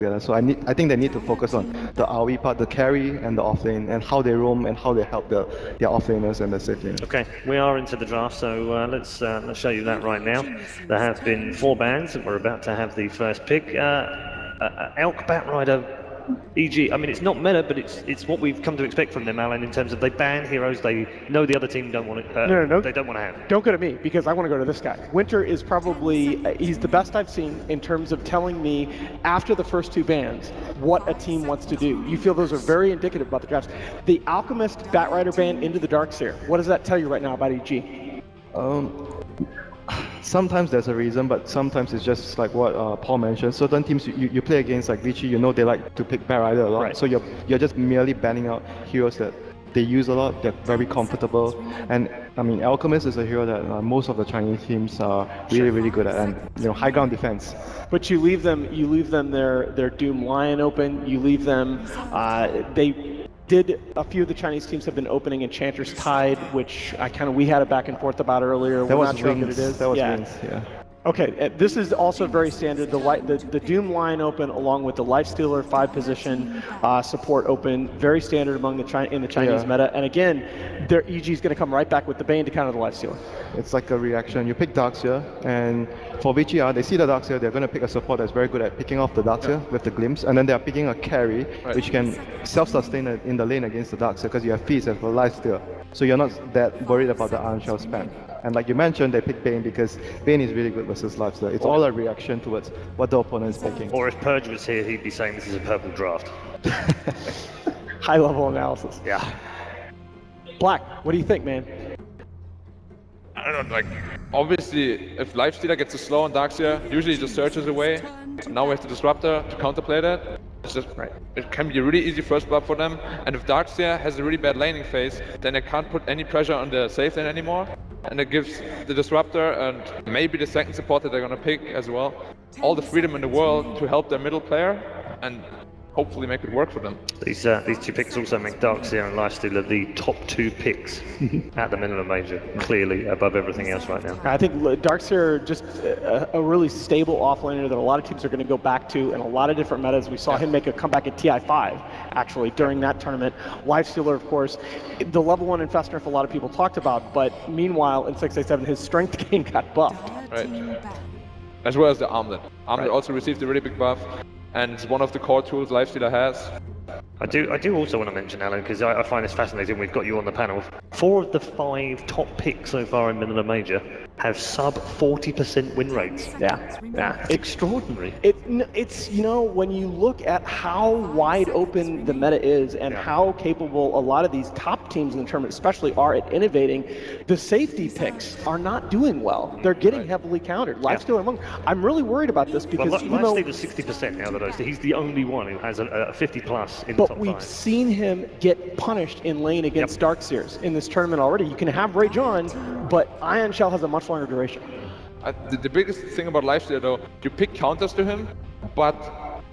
together. So I think they need to focus on the RE part, the carry and the offlane, and how they roam and how they help their offlaners and the safe laners. Okay, we are into the draft, so let's show you that right now. There have been 4 bans, and we're about to have the first pick. Elk, Batrider, EG, I mean, it's not meta, but it's what we've come to expect from them, Alan, in terms of they ban heroes they know the other team don't want to, No. they don't want to have. Don't go to me, because I want to go to this guy. Winter is probably, he's the best I've seen in terms of telling me, after the first 2 bans, what a team wants to do. You feel those are very indicative about the drafts. The Alchemist Batrider ban into the Darkseer, what does that tell you right now about EG? Sometimes there's a reason, but sometimes it's just like what Paul mentioned. Certain teams you play against, like Vici, you know they like to pick Batrider a lot. Right. So you're just merely banning out heroes that they use a lot, they're very comfortable. And I mean, Alchemist is a hero that most of the Chinese teams are really good at, and high ground defense. But you leave them their Doom Lion open. You leave them. A few of the Chinese teams have been opening Enchanter's Tide, which we had a back and forth about earlier. That We're was not sure Wings. what it is. That was yeah. Wings, yeah. Okay, this is also very standard. The Doom Lion open, along with the Lifestealer 5 position support open, very standard among in the Chinese meta. And again, their EG is going to come right back with the Bane to counter the Lifestealer. It's like a reaction. You pick Darkseer, and for VG.R, they see the Darkseer, they're going to pick a support that's very good at picking off the Darkseer with the glimpse, and then they're picking a carry, which can self-sustain in the lane against the Darkseer because you have Feast as a Lifestealer. So you're not that worried about the Iron Shell spam. And like you mentioned, they pick Bane because Bane is really good versus Lifestealer. It's all a reaction towards what the opponent is picking. Or if Purge was here, he'd be saying this is a purple draft. High level analysis. Yeah. Black, what do you think, man? I don't know, like, obviously, if Lifestealer gets a slow on Darkseer, usually it just searches away. Now we have the Disruptor to counterplay that. It's just, it can be a really easy first blood for them. And if Darkseer has a really bad laning phase, then they can't put any pressure on the safe lane anymore. And it gives the Disruptor and maybe the second support that they're gonna pick as well, all the freedom in the world to help their middle player and hopefully make it work for them. These 2 picks also make Darkseer and Lifestealer the top 2 picks at the Manila Major, clearly above everything else right now. I think Darkseer just a really stable offlaner that a lot of teams are going to go back to in a lot of different metas. We saw him make a comeback at TI5 actually during that tournament. Lifestealer, of course, the level 1 Infestor a lot of people talked about, but meanwhile in 6A7 his strength gain got buffed. Right. As well as the Armlet. Armlet also received a really big buff. And it's one of the core tools Lifestealer has. I do also want to mention, Alan, because I find this fascinating. We've got you on the panel. 4 of the 5 top picks so far in Manila Major have sub 40% win rates. Yeah. It's extraordinary. It's when you look at how wide open the meta is and how capable a lot of these top teams in the tournament especially are at innovating, the safety picks are not doing well. They're getting heavily countered. Lifestealer among. I'm really worried about this because Lifestealer's 60% now that he's the only one who has a 50 plus in the top 5. But we've seen him get punished in lane against Darkseers in this tournament already. You can have Rage on, but Ion Shell has a much longer duration. The biggest thing about Lifestealer though, you pick counters to him, but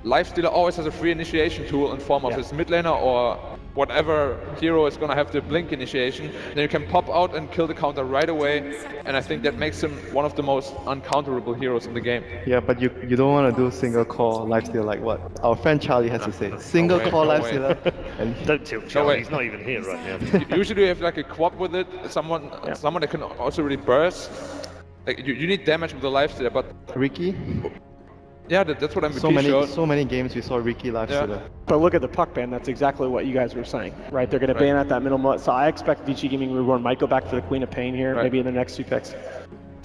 Lifestealer always has a free initiation tool in form of his mid laner or whatever hero is gonna have the blink initiation. Then you can pop out and kill the counter right away, and I think that makes him one of the most uncounterable heroes in the game. Yeah, but you don't want to do single core Lifestealer like what our friend Charlie has to say. Single core Lifestealer. And don't tilt Charlie, he's not even here right now. Usually you have like a quad with it, someone that can also really burst. Like you need damage with the Lifestealer, but Ricky? Yeah, that's what MVP showed. So many games we saw Ricky Lifestealer. But look at the puck ban, that's exactly what you guys were saying, right? They're going to ban at that middle, so I expect Vici Gaming Reborn might go back for the Queen of Pain here, maybe in the next 2 picks.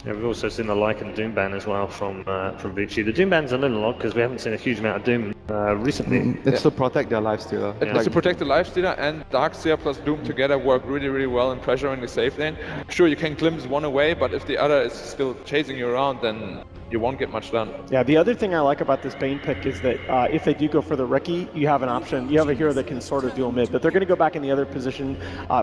Yeah, we've also seen the Lycan Doom ban as well from Vici. The Doom ban's a little odd because we haven't seen a huge amount of Doom recently. It's to protect their Lifestealer. It's to protect the Lifestealer, and Darkseer plus Doom together work really well in pressuring the safe lane. Sure, you can glimpse one away, but if the other is still chasing you around, then you won't get much done. Yeah, the other thing I like about this Bane pick is that if they do go for the Ricky, you have an option. You have a hero that can sort of dual mid, but they're going to go back in the other position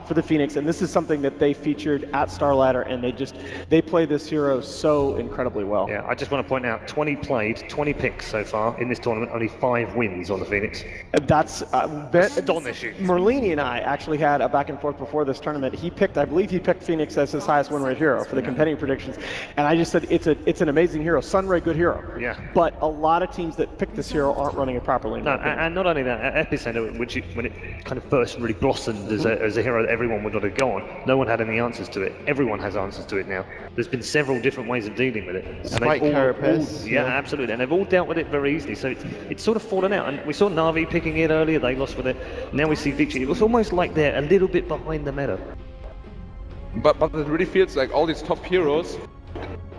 for the Phoenix, and this is something that they featured at Star Ladder, and they play this hero so incredibly well. Yeah, I just want to point out 20 played, 20 picks so far in this tournament, only 5 wins on the Phoenix. That's astonishing. Merlini and I actually had a back and forth before this tournament. I believe he picked Phoenix as his highest win rate hero for the competing predictions, and I just said it's an amazing hero. hero. Sunray, good hero. Yeah. But a lot of teams that pick this hero aren't running it properly. in No, my opinion. and not only that, at Epicenter, when it kind of first really blossomed as a hero that everyone would want to go on, no one had any answers to it. Everyone has answers to it now. There's been several different ways of dealing with it. And Spike they've carapace, yeah, absolutely. And they've all dealt with it very easily. So it's sort of fallen out. And we saw Na'Vi picking it earlier, they lost with it. Now we see Vici. It was almost like they're a little bit behind the meta. But it really feels like all these top heroes,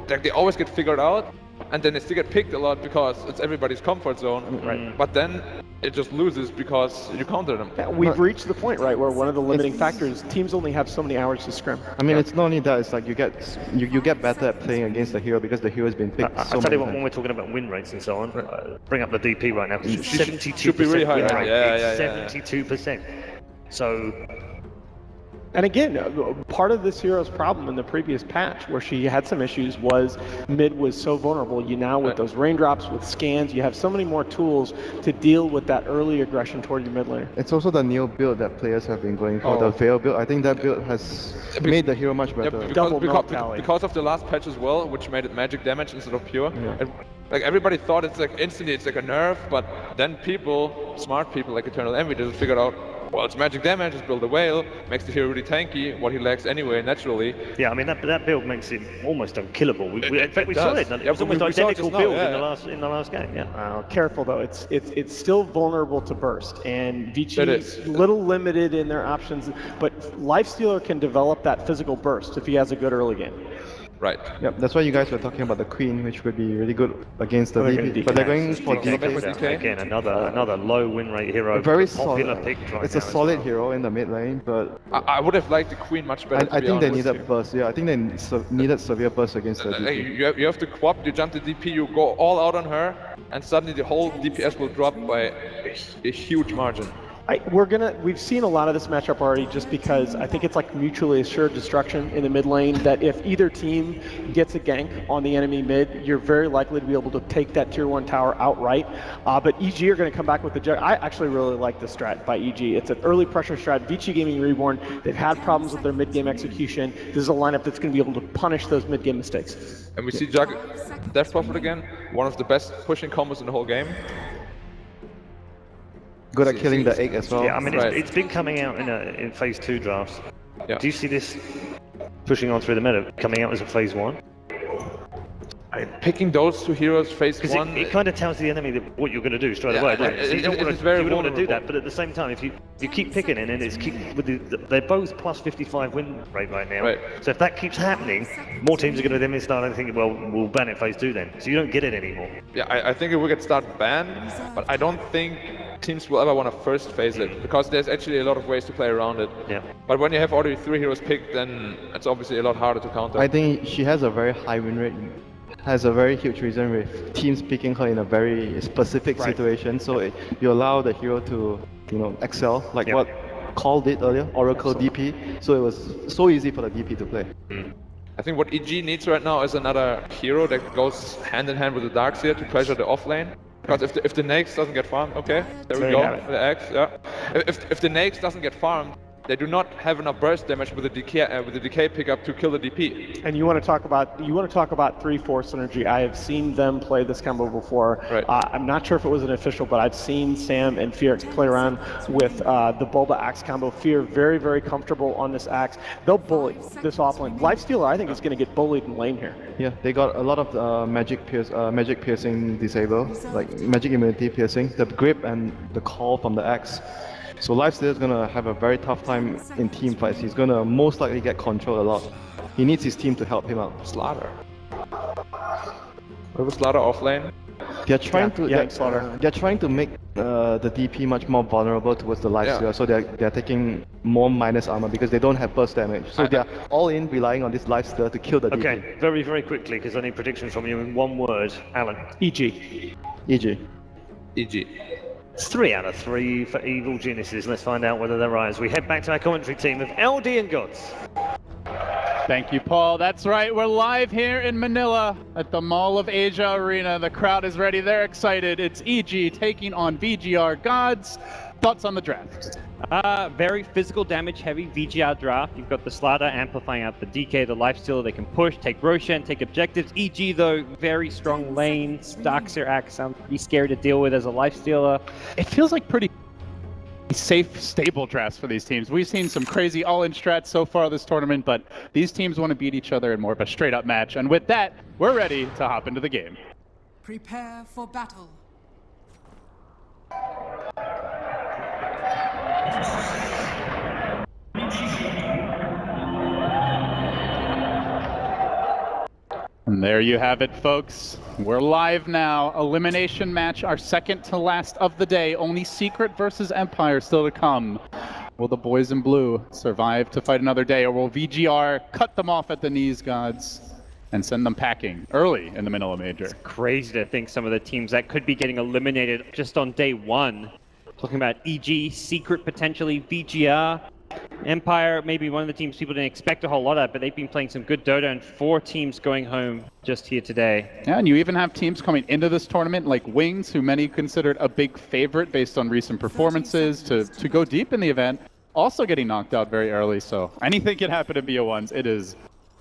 like they always get figured out, and then they still get picked a lot because it's everybody's comfort zone. Right. But then it just loses because you counter them. Yeah, we've reached the point, right, where one of the limiting factors, teams only have so many hours to scrim. I mean, it's not only that, it's like you get better at playing against the hero because the hero has been picked so I'll tell many you what, when times. we're talking about win rates and so on, bring up the DP right now, because it's 72% should be really high, win right? rate. Yeah, It's 72%. So And again, part of this hero's problem in the previous patch, where she had some issues, was mid was so vulnerable. You now, with those raindrops, with scans, you have so many more tools to deal with that early aggression toward your mid laner. It's also the new build that players have been going for, the Veil build. I think that build has made the hero much better. Double milk tally. Because of the last patch as well, which made it magic damage instead of pure. And, like everybody thought it's like instantly it's like a nerf, but then people, smart people like Eternal Envy, just figured out, well, it's magic damage, just build a whale, makes the hero really tanky, what he lacks anyway naturally. yeah, I mean that build makes it almost unkillable. In fact, we does. saw it. It Yeah, was we almost saw it identical just now, build yeah. in the last game. Yeah. Careful though, it's still vulnerable to burst, and Vici It is is. little limited in their options, but Lifestealer can develop that physical burst if he has a good early game. Right. Yep, that's why you guys were talking about the Queen, which would be really good against the They're DP. gonna But they're DK. going for DK. DK. Again, another low win rate hero. A very popular solid. pick right It's now a as solid well. hero in the mid lane, but I would have liked the Queen much better. I to be think they honest. needed burst. Yeah, I think they needed severe burst against the Like, DP. you have to co-op, you jump the DP, you go all out on her, and suddenly the whole DPS will drop by a huge margin. We've seen a lot of this matchup already, just because I think it's like mutually assured destruction in the mid lane, that if either team gets a gank on the enemy mid, you're very likely to be able to take that tier 1 tower outright. But EG are going to come back with the jug. I actually really like this strat by EG. It's an early pressure strat. Vici Gaming Reborn, they've had problems with their mid game execution. This is a lineup that's going to be able to punish those mid game mistakes. And we see Jug Death Prophet again, one of the best pushing combos in the whole game. Good at killing the egg as well. Yeah, I mean Right. it's been coming out in phase 2 drafts. Yeah. Do you see this pushing on through the meta coming out as a phase 1? Picking those two heroes phase Because 1. it kind of tells the enemy what you're going to do straight Yeah, away. yeah, Doesn't it? So you it- don't it's want to, very you don't want to do vulnerable. that, but at the same time, if you keep picking it and they're both plus 55 win rate right now. Right. So if that keeps happening, more teams are going to then start thinking, well, we'll ban it phase 2 then. So you don't get it anymore. Yeah, I think it will get started banned, but I don't think teams will ever want to first phase it, because there's actually a lot of ways to play around it. Yeah. But when you have already 3 heroes picked, then it's obviously a lot harder to counter. I think she has a very high win rate. Has a very huge reason with teams picking her in a very specific situation. So you allow the hero to, excel, like Yep. what Call did earlier, Oracle DP. So it was so easy for the DP to play. I think what EG needs right now is another hero that goes hand in hand with the Darkseer to pressure the offlane. Because if the Nax doesn't get farmed, okay, there we There go, you have it. the X, yeah. If the Nax doesn't get farmed, they do not have enough burst damage with the decay pickup to kill the DP. And you want to talk about 3-4 synergy. I have seen them play this combo before. Right. I'm not sure if it was an official, but I've seen Sam and Fear play around with the Bulba Axe combo. Fear very, very comfortable on this Axe. They'll bully this offlane. Lifestealer, I think, is going to get bullied in lane here. Yeah, they got a lot of magic piercing disable, like magic immunity piercing, the grip and the call from the axe. So Lifestealer is gonna have a very tough time in team fights. He's gonna most likely get controlled a lot. He needs his team to help him out. Slaughter. With Slaughter offlane. They're trying Slaughter. they're trying to make the DP much more vulnerable towards the Lifestealer. Yeah. So they're taking more minus armor because they don't have burst damage. So they're all in relying on this Lifestealer to kill the DP. Okay, very, very quickly, because I need predictions from you in one word. Alan. EG. EG. EG. It's 3 out of 3 for Evil Geniuses. Let's find out whether they're right as we head back to our commentary team of LD and Gods. Thank you, Paul. That's right. We're live here in Manila at the Mall of Asia Arena. The crowd is ready. They're excited. It's EG taking on VG.R Gods. Thoughts on the draft? Very physical damage heavy VG.R draft. You've got the Slaughter amplifying out the DK, the Lifestealer. They can push, take Roshan, take objectives. EG, though, very strong lanes. Darkseer Axe, I'm pretty scary to deal with as a Lifestealer. It feels like pretty safe, stable drafts for these teams. We've seen some crazy all-in strats so far this tournament, but these teams want to beat each other in more of a straight-up match. And with that, we're ready to hop into the game. Prepare for battle. And there you have it, folks. We're live now. Elimination match, our second to last of the day. Only Secret versus Empire still to come. Will the boys in blue survive to fight another day, or will VG.R cut them off at the knees, Gods, and send them packing early in the Manila Major? It's crazy to think some of the teams that could be getting eliminated just on day one. Talking about EG, Secret potentially, VG.R, Empire, maybe one of the teams people didn't expect a whole lot of, but they've been playing some good Dota, and 4 teams going home just here today. Yeah, and you even have teams coming into this tournament like Wings, who many considered a big favorite based on recent performances to go deep in the event, also getting knocked out very early. So anything can happen in BO1s. It is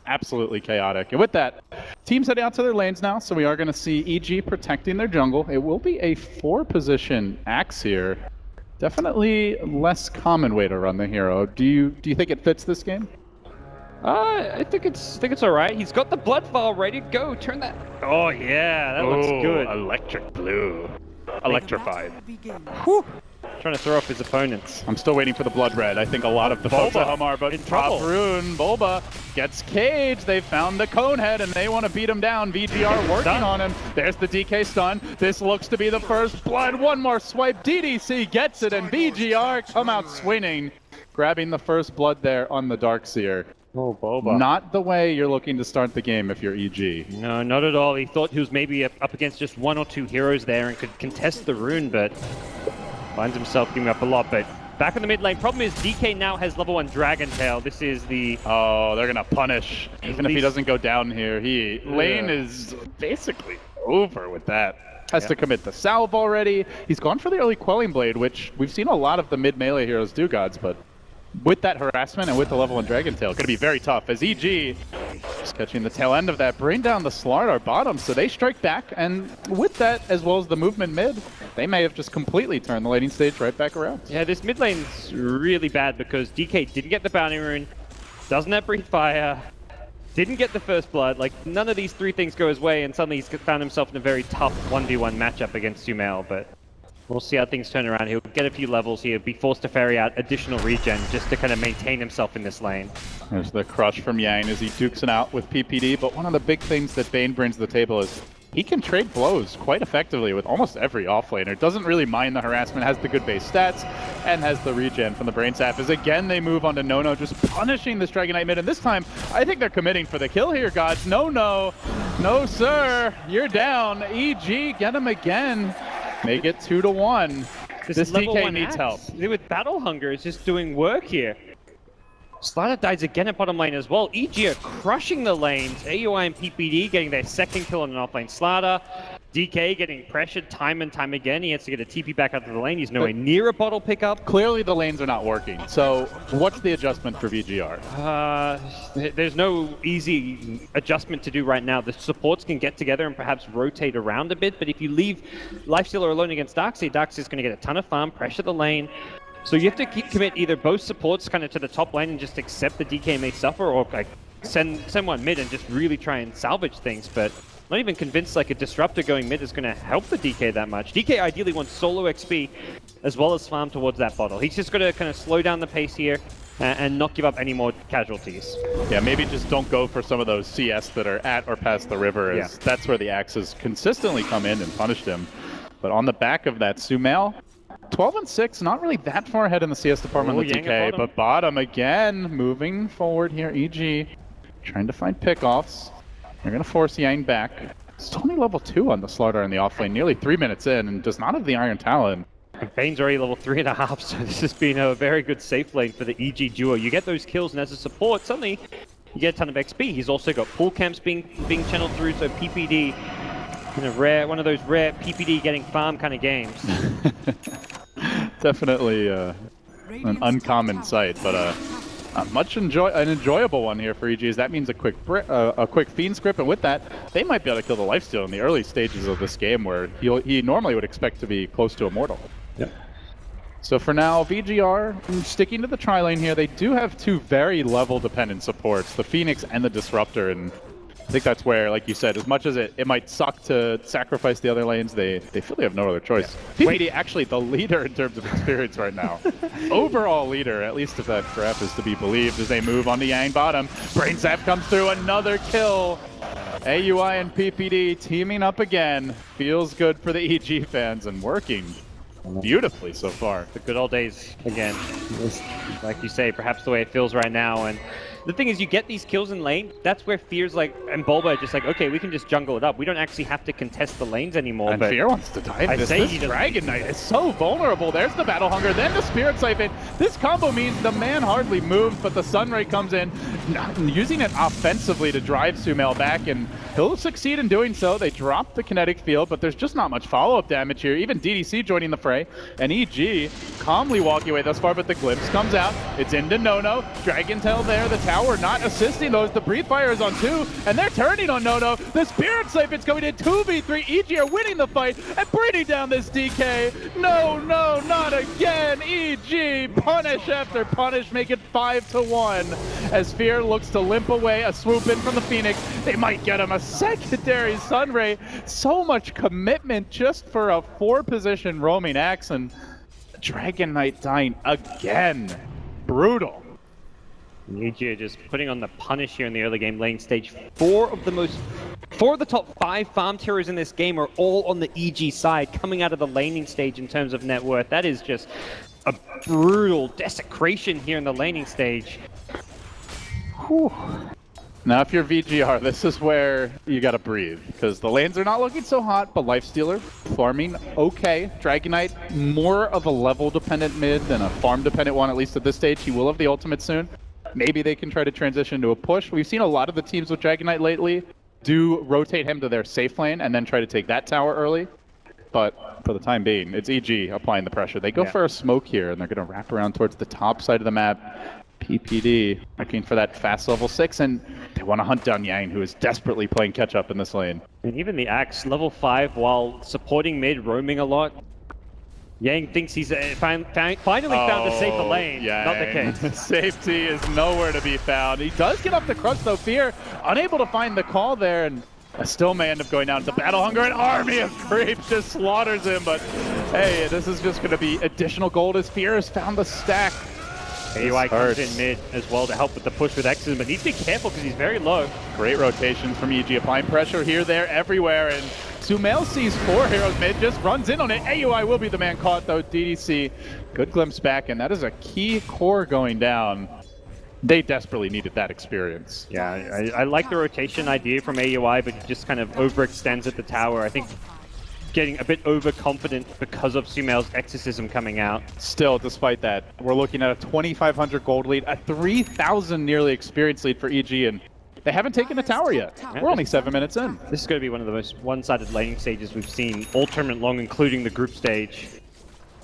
absolutely chaotic. And with that, teams heading out to their lanes now, so we are going to see EG protecting their jungle. It will be a 4-position Axe here. Definitely less common way to run the hero. Do you think it fits this game? I think it's all right. He's got the blood vial ready to go. Turn that. Oh yeah, that looks good. Electric blue. Electrified. Whew. Trying to throw off his opponents. I'm still waiting for the blood red. I think a lot of the folks at home are, but in trouble. Rune, Bulba gets caged. They found the cone head and they want to beat him down. VG.R working on him. There's the DK stun. This looks to be the first blood. One more swipe. DDC gets it, and VG.R come out swinging, grabbing the first blood there on the Darkseer. Oh, Bulba. Not the way you're looking to start the game if you're EG. No, not at all. He thought he was maybe up against just 1 or 2 heroes there and could contest the rune, but finds himself giving up a lot. But back in the mid lane, problem is DK now has level 1 Dragon Tail. This is the... Oh, they're going to punish. Even if he doesn't go down here, lane is basically over with that. Has to commit the salve already. He's gone for the early Quelling Blade, which we've seen a lot of the mid melee heroes do, Gods, but with that harassment and with the level 1 Dragon Tail, going to be very tough as EG just catching the tail end of that, bring down the Slardar bottom, so they strike back, and with that, as well as the movement mid, they may have just completely turned the laning stage right back around. Yeah, this mid lane's really bad because DK didn't get the bounty rune, doesn't have breathe fire, didn't get the first blood. Like, none of these 3 things go his way, and suddenly he's found himself in a very tough 1v1 matchup against Sumail, but we'll see how things turn around. He'll get a few levels. He'll be forced to ferry out additional regen just to kind of maintain himself in this lane. There's the crush from Yang as he dukes it out with PPD, but one of the big things that Bane brings to the table is he can trade blows quite effectively with almost every offlaner. Doesn't really mind the harassment, has the good base stats, and has the regen from the Brain Sap. As again, they move on to Nono, just punishing this Dragon Knight mid. And this time, I think they're committing for the kill here, Gods. No, sir. You're down. EG, get him again. Make it 2-1. This DK needs help. With Battle Hunger, is just doing work here. Slardar dies again at bottom lane as well. EG are crushing the lanes. AUI and PPD getting their second kill on an offlane Slardar. DK getting pressured time and time again. He has to get a TP back out of the lane. He's nowhere near a bottle pickup. Clearly the lanes are not working. So what's the adjustment for VG.R? There's no easy adjustment to do right now. The supports can get together and perhaps rotate around a bit, but if you leave Lifestealer alone against Darkseer, Darkseer's going to get a ton of farm, pressure the lane. So you have to commit either both supports kind of to the top lane and just accept the DK may suffer, or like send one mid and just really try and salvage things. But I'm not even convinced like a Disruptor going mid is going to help the DK that much. DK ideally wants solo XP as well as farm towards that bottle. He's just got to kind of slow down the pace here and not give up any more casualties. Yeah, maybe just don't go for some of those CS that are at or past the river, as that's where the axes consistently come in and punished him. But on the back of that, Sumail, 12-6, not really that far ahead in the CS department with DK, but bottom again, moving forward here. EG trying to find pickoffs. They're going to force Yang back. It's only level 2 on the Slardar in the offlane, nearly 3 minutes in, and does not have the Iron Talon. Bane's already level 3.5, so this has been a very good safe lane for the EG duo. You get those kills, and as a support, suddenly you get a ton of XP. He's also got pool camps being channeled through, so PPD, one of those rare PPD getting farm kind of games. Definitely an uncommon sight, but an enjoyable one here for EG. That means a quick Fiend script, and with that, they might be able to kill the lifesteal in the early stages of this game, where he normally would expect to be close to Immortal. Yep. So for now, VG.R sticking to the tri-lane here. They do have two very level-dependent supports, the Phoenix and the Disruptor, and I think that's where, like you said, as much as it might suck to sacrifice the other lanes, they feel they have no other choice. Yeah. PPD actually the leader in terms of experience right now. Overall leader, at least if that graph is to be believed, as they move on the Yang bottom. Brain Zap comes through, another kill. AUI and PPD teaming up again. Feels good for the EG fans and working beautifully so far. The good old days again. Like you say, perhaps the way it feels right now. And the thing is, you get these kills in lane, that's where Fear's like, and Bulba are just like, okay, we can just jungle it up. We don't actually have to contest the lanes anymore. And Fear wants to dive this. This Dragon Knight is so vulnerable. There's the Battle Hunger, then the Spirit Siphon. This combo means the man hardly moves, but the Sunray comes in, using it offensively to drive Sumail back, and he'll succeed in doing so. They drop the kinetic field, but there's just not much follow-up damage here. Even DDC joining the fray, and EG calmly walking away thus far, but the glimpse comes out. It's into Nono. Dragon Tail there, the tower not assisting those. The Breathe Fire is on 2, and they're turning on Nono. The Spirit Siphon's going in 2v3. EG are winning the fight and bringing down this DK. No, not again. EG punish after punish, make it 5-1. As Fear looks to limp away, a swoop in from the Phoenix. They might get him a secondary Sunray. So much commitment just for a 4-position roaming axe, and Dragon Knight dying again. Brutal. EG are just putting on the punish here in the early game lane stage. Four of the top 5 farm heroes in this game are all on the EG side, coming out of the laning stage in terms of net worth. That is just a brutal desecration here in the laning stage. Whew. Now, if you're VG.R, this is where you gotta breathe, because the lanes are not looking so hot, but Lifestealer farming okay. Dragon Knight, more of a level-dependent mid than a farm-dependent one, at least at this stage. He will have the ultimate soon. Maybe they can try to transition to a push. We've seen a lot of the teams with Dragon Knight lately do rotate him to their safe lane and then try to take that tower early. But for the time being, it's EG applying the pressure. They go for a smoke here, and they're going to wrap around towards the top side of the map. PPD looking for that fast level 6, and they want to hunt down Yang, who is desperately playing catch-up in this lane. And even the Axe, level 5, while supporting mid, roaming a lot. Yang thinks he's finally found a safer lane. Yang. Not the case. Safety is nowhere to be found. He does get up the crush though. Fear unable to find the call there, and still may end up going down to Battle Hunger. An army of creeps just slaughters him, but hey, this is just going to be additional gold as Fear has found the stack. AUI comes in mid as well to help with the push with X's, but needs to be careful because he's very low. Great rotations from EG, applying pressure here, there, everywhere, and Sumail sees 4 heroes mid, just runs in on it. AUI will be the man caught though. DDC, good glimpse back, and that is a key core going down. They desperately needed that experience. Yeah, I like the rotation idea from AUI, but he just kind of overextends at the tower. I think getting a bit overconfident because of Sumail's exorcism coming out. Still, despite that, we're looking at a 2,500 gold lead, a 3,000 nearly experience lead for EG, and they haven't taken the tower yet. We're only 7 minutes in. This is going to be one of the most one-sided laning stages we've seen all tournament long, including the group stage.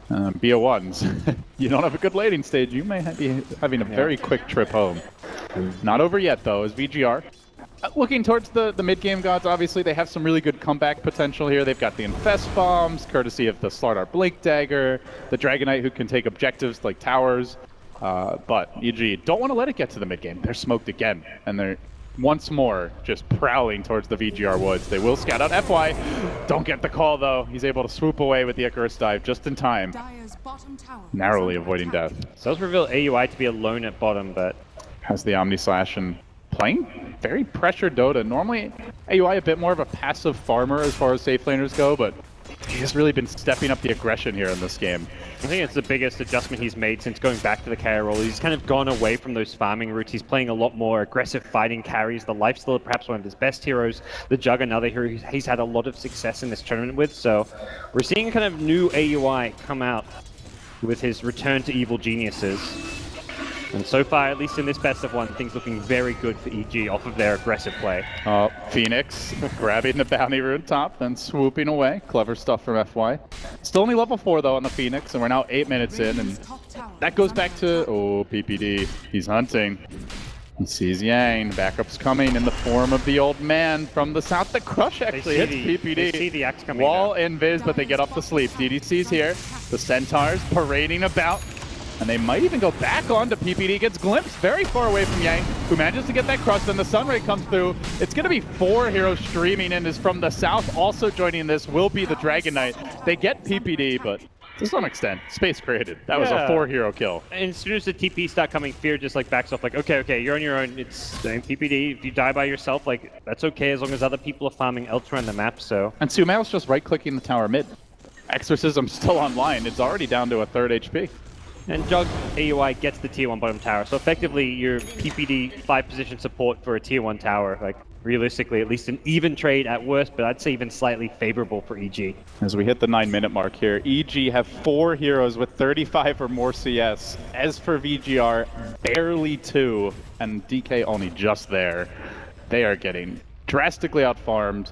BO1s. You don't have a good laning stage, you may be having a very quick trip home. Not over yet, though, as VG.R. Looking towards the mid-game gods, obviously, they have some really good comeback potential here. They've got the Infest Bombs, courtesy of the Slardar Blink Dagger, the Dragon Knight who can take objectives like towers. But EG don't want to let it get to the mid-game. They're smoked again, and they're once more just prowling towards the VG.R woods. They will scout out FY. Don't get the call, though. He's able to swoop away with the Icarus dive just in time, narrowly avoiding death. So let's reveal AUI to be alone at bottom, but has the Omni Slash and playing very pressured Dota. Normally, AUI a bit more of a passive farmer as far as safe laners go, but he's really been stepping up the aggression here in this game. I think it's the biggest adjustment he's made since going back to the carry role. He's kind of gone away from those farming routes. He's playing a lot more aggressive fighting carries. The Lifestealer, perhaps one of his best heroes. The Jug, another hero he's had a lot of success in this tournament with. So we're seeing kind of new AUI come out with his return to Evil Geniuses. And so far, at least in this best of one, things looking very good for EG off of their aggressive play. Phoenix grabbing the bounty rune top, then swooping away. Clever stuff from FY. Still only level 4 though on the Phoenix, and we're now 8 minutes in, and that goes back to, oh, PPD. He's hunting. He sees Yang. Backup's coming in the form of the old man from the south. The crush actually hits PPD. They see the axe coming Wall down. and Viz, but they get off to sleep. DDC's here. The Centaurs parading about. And they might even go back onto PPD. Gets glimpsed very far away from Yang, who manages to get that crush. Then the Sunray comes through. It's going to be 4 heroes streaming in. Is from the south. Also joining this will be the Dragon Knight. They get PPD, but to some extent, space created. That was a 4-hero kill. And as soon as the TP start coming, Fear just like backs off like, okay, you're on your own. It's PPD. If you die by yourself, like, that's okay as long as other people are farming elsewhere on the map, so. And Sumail's just right-clicking the tower mid. Exorcism's still online. It's already down to a 3rd HP. And Jog AUI gets the tier 1 bottom tower. So effectively, your PPD 5-position support for a tier 1 tower. Like, realistically, at least an even trade at worst, but I'd say even slightly favorable for EG. As we hit the 9-minute mark here, EG have 4 heroes with 35 or more CS. As for VG.R, barely 2, and DK only just there. They are getting drastically outfarmed.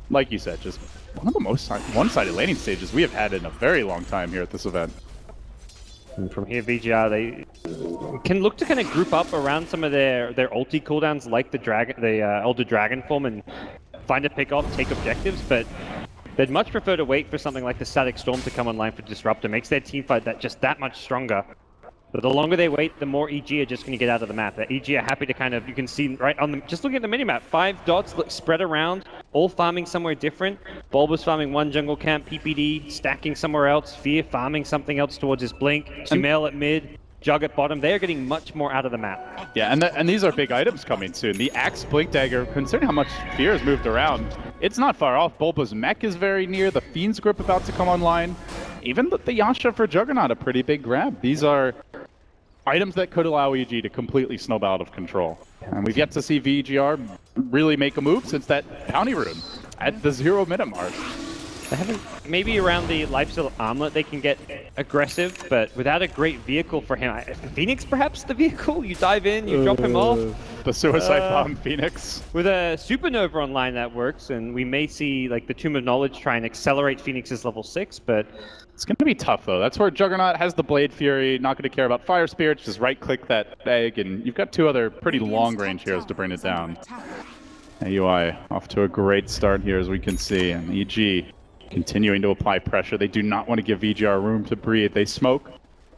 Like you said, just one of the most one-sided laning stages we have had in a very long time here at this event. And from here, VG.R, they can look to kind of group up around some of their ulti cooldowns, like the Elder Dragon form, and find a pick off, take objectives, but they'd much prefer to wait for something like the Static Storm to come online for Disruptor. Makes their teamfight that much stronger. But the longer they wait, the more EG are just going to get out of the map. The EG are happy to kind of, you can see right on the, just looking at the minimap, 5 dots spread around, all farming somewhere different. Bulbous farming one jungle camp, PPD stacking somewhere else, Fear farming something else towards his blink, Sumail at mid, Jug at bottom. They are getting much more out of the map. Yeah, and these are big items coming soon. The Axe Blink Dagger, considering how much Fear has moved around, it's not far off. Bulba's mech is very near, the Fiend's Grip about to come online. Even the Yasha for Juggernaut, a pretty big grab. These are items that could allow EG to completely snowball out of control. And we've yet to see VG.R really make a move since that bounty rune at the 0-minute mark. They haven't, maybe around the Lifesteal Armlet they can get aggressive, but without a great vehicle for him. Phoenix perhaps the vehicle? You dive in, you drop him off. The Suicide Bomb Phoenix. With a Supernova online that works, and we may see like the Tomb of Knowledge try and accelerate Phoenix's level 6, but it's going to be tough though. That's where Juggernaut has the Blade Fury, not going to care about Fire Spirits, just right-click that egg, and you've got 2 other pretty long-range heroes to bring it down. AUI off to a great start here as we can see, and EG continuing to apply pressure. They do not want to give VG.R room to breathe. They smoke,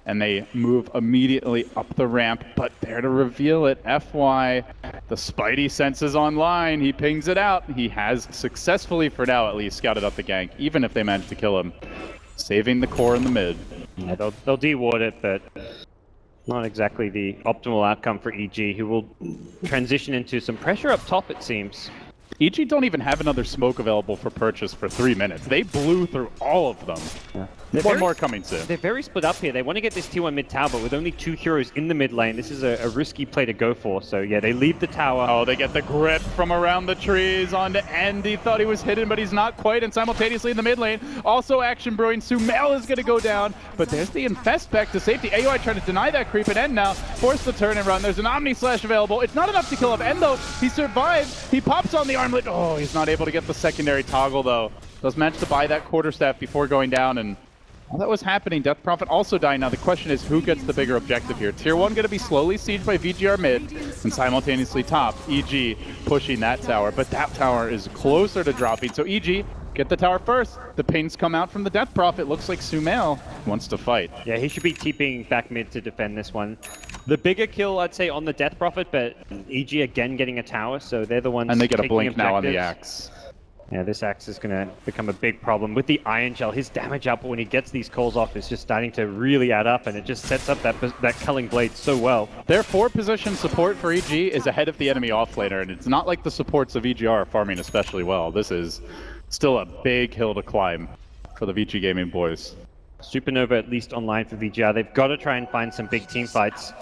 and they move immediately up the ramp, but there to reveal it, FY, the Spidey senses online. He pings it out. He has successfully, for now at least, scouted up the gank, even if they manage to kill him, saving the core in the mid. Yeah, they'll de-ward it, but not exactly the optimal outcome for EG, who will transition into some pressure up top, it seems. EG don't even have another smoke available for purchase for 3 minutes. They blew through all of them. Yeah. One more coming soon. They're very split up here. They want to get this T1 mid tower, but with only 2 heroes in the mid lane, this is a risky play to go for. So yeah, they leave the tower. Oh, they get the grip from around the trees onto End. He thought he was hidden, but he's not quite. And simultaneously in the mid lane, also action brewing. Sumail is going to go down, but there's the Infest back to safety. AUI trying to deny that creep, and End now forced the turn and run. There's an Omni Slash available. It's not enough to kill off End though. He survives. He pops on the armlet. Oh, he's not able to get the secondary toggle though. Does manage to buy that quarterstaff before going down, and while that was happening, Death Prophet also dying. Now the question is, who gets the bigger objective here? Tier 1 going to be slowly sieged by VG.R mid, and simultaneously top, EG pushing that tower, but that tower is closer to dropping, so EG get the tower first. The pings come out from the Death Prophet. Looks like Sumail wants to fight. Yeah, he should be TPing back mid to defend this one. The bigger kill, I'd say, on the Death Prophet, but EG again getting a tower, so they're the ones and they get a taking blink now on the objectives. axe. Yeah, this axe is going to become a big problem. With the Iron Shell, his damage output when he gets these calls off is just starting to really add up, and it just sets up that Culling Blade so well. Their 4-position support for EG is ahead of the enemy offlaner, and it's not like the supports of VG.R are farming especially well. This is still a big hill to climb for the VG Gaming boys. Supernova at least online for VG.R. They've got to try and find some big team fights.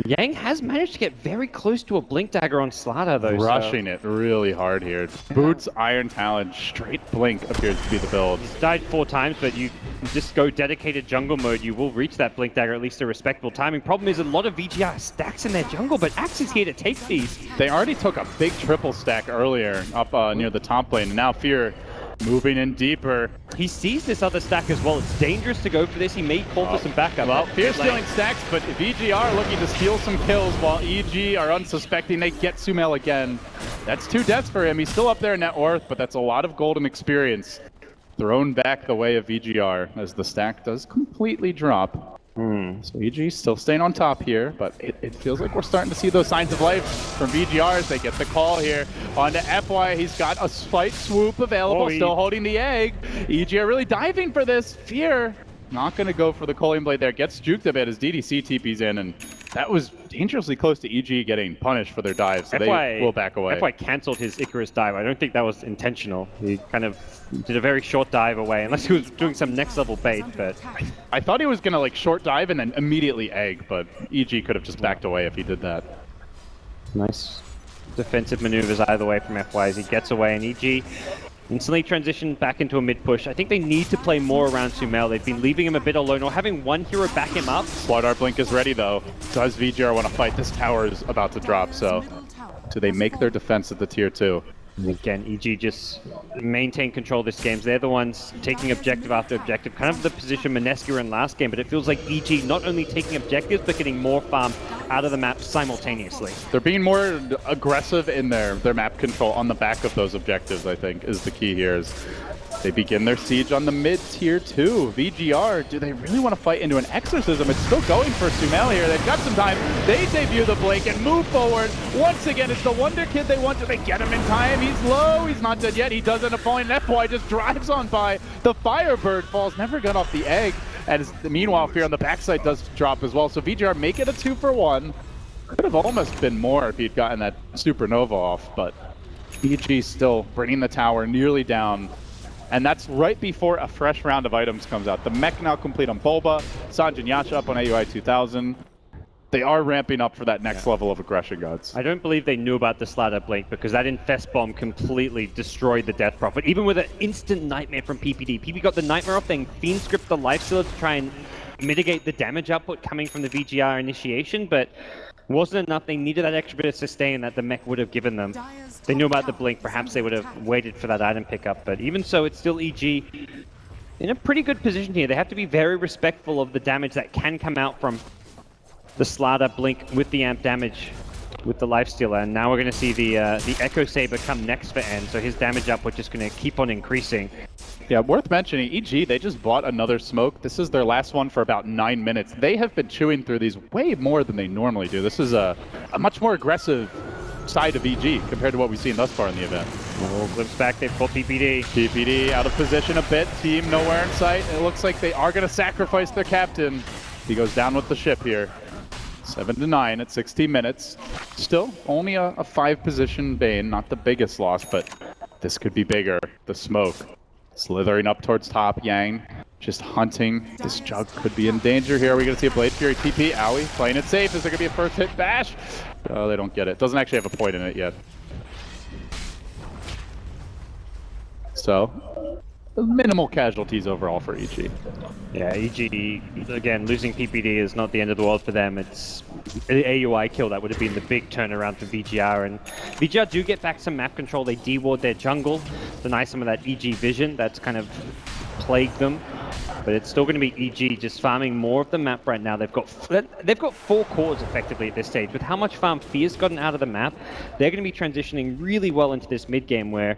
Yang has managed to get very close to a Blink Dagger on Slaughter, though. Rushing it really hard here. Boots, Iron Talon, straight Blink appears to be the build. He's died 4 times, but you just go dedicated jungle mode, you will reach that Blink Dagger at least a respectable timing. Problem is a lot of VG.R stacks in their jungle, but Axe is here to take these. They already took a big triple stack earlier up near the top lane, and now Fear moving in deeper. He sees this other stack as well. It's dangerous to go for this. He may call for some backup. Well, Fear stealing stacks, but VG.R looking to steal some kills while EG are unsuspecting. They get Sumail again. That's 2 deaths for him. He's still up there in net worth, but that's a lot of golden experience thrown back the way of VG.R as the stack does completely drop. So EG still staying on top here, but it feels like we're starting to see those signs of life from VG.R as they get the call here onto FY. He's got a slight swoop available, still holding the egg. EG are really diving for this. Fear not going to go for the Coalian Blade there. Gets juked a bit as DDC TP's in, and that was dangerously close to EG getting punished for their dive, so they will back away. FY cancelled his Icarus dive. I don't think that was intentional. He kind of did a very short dive away, unless he was doing some next level bait, but... I thought he was going to like short dive and then immediately egg, but EG could have just backed away if he did that. Nice defensive maneuvers either way from FY as he gets away, and EG instantly transitioned back into a mid push. I think they need to play more around Sumail. They've been leaving him a bit alone or having one hero back him up. Slaughter Blink is ready though. Does VG.R want to fight? This tower is about to drop, so do they make their defense at the tier 2? And again, EG just maintain control of this game. They're the ones taking objective after objective, kind of the position Manesca in last game, but it feels like EG not only taking objectives, but getting more farm out of the map simultaneously. They're being more aggressive in their map control on the back of those objectives, I think, is the key here. Is they begin their siege on the mid tier 2. VG.R, do they really want to fight into an exorcism? It's still going for Sumail here. They've got some time. They debut the Blink and move forward. Once again, it's the Wonder Kid they want. Do they get him in time? He's low. He's not dead yet. He does end up falling. FY just drives on by. The Firebird falls. Never got off the egg. And meanwhile, Fear on the backside does drop as well. So VG.R make it a 2-for-1. Could have almost been more if he'd gotten that Supernova off, but EG still bringing the tower nearly down. And that's right before a fresh round of items comes out. The mech now complete on Bulba, Sanj and Yasha up on AUI 2000. They are ramping up for that next level of aggression, gods. I don't believe they knew about the Slaughter Blink because that Infest Bomb completely destroyed the Death Prophet, even with an instant Nightmare from PPD. PP got the Nightmare off, then Fiend script the Lifestealer to try and mitigate the damage output coming from the VG.R initiation, but wasn't enough. They needed that extra bit of sustain that the mech would have given them. If they knew about the Blink, perhaps they would have waited for that item pickup, but even so, it's still EG in a pretty good position here. They have to be very respectful of the damage that can come out from the Slaughter Blink with the amp damage with the Lifestealer, and now we're going to see the Echo Saber come next for N, so his damage output just going to keep on increasing. Yeah, worth mentioning, EG, they just bought another smoke. This is their last one for about 9 minutes. They have been chewing through these way more than they normally do. This is a much more aggressive side of EG compared to what we've seen thus far in the event. Oh, glimpse back, they've got PPD. PPD out of position a bit, team nowhere in sight. It looks like they are going to sacrifice their captain. He goes down with the ship here. 7-9 at 16 minutes. Still only a 5-position Bane, not the biggest loss, but this could be bigger. The smoke slithering up towards top. Yang just hunting. This Jug could be in danger here. We're going to see a Blade Fury TP. Owie playing it safe. Is there going to be a first hit bash? Oh, they don't get it. Doesn't actually have a point in it yet. So, minimal casualties overall for EG. Yeah, EG, again, losing PPD is not the end of the world for them. It's the AUI kill that would have been the big turnaround for VG.R, and VG.R do get back some map control. They deward their jungle, deny some of that EG vision that's kind of plagued them. But it's still going to be EG just farming more of the map right now. They've got 4 cores effectively at this stage. With how much farm Fear's gotten out of the map, they're going to be transitioning really well into this mid game where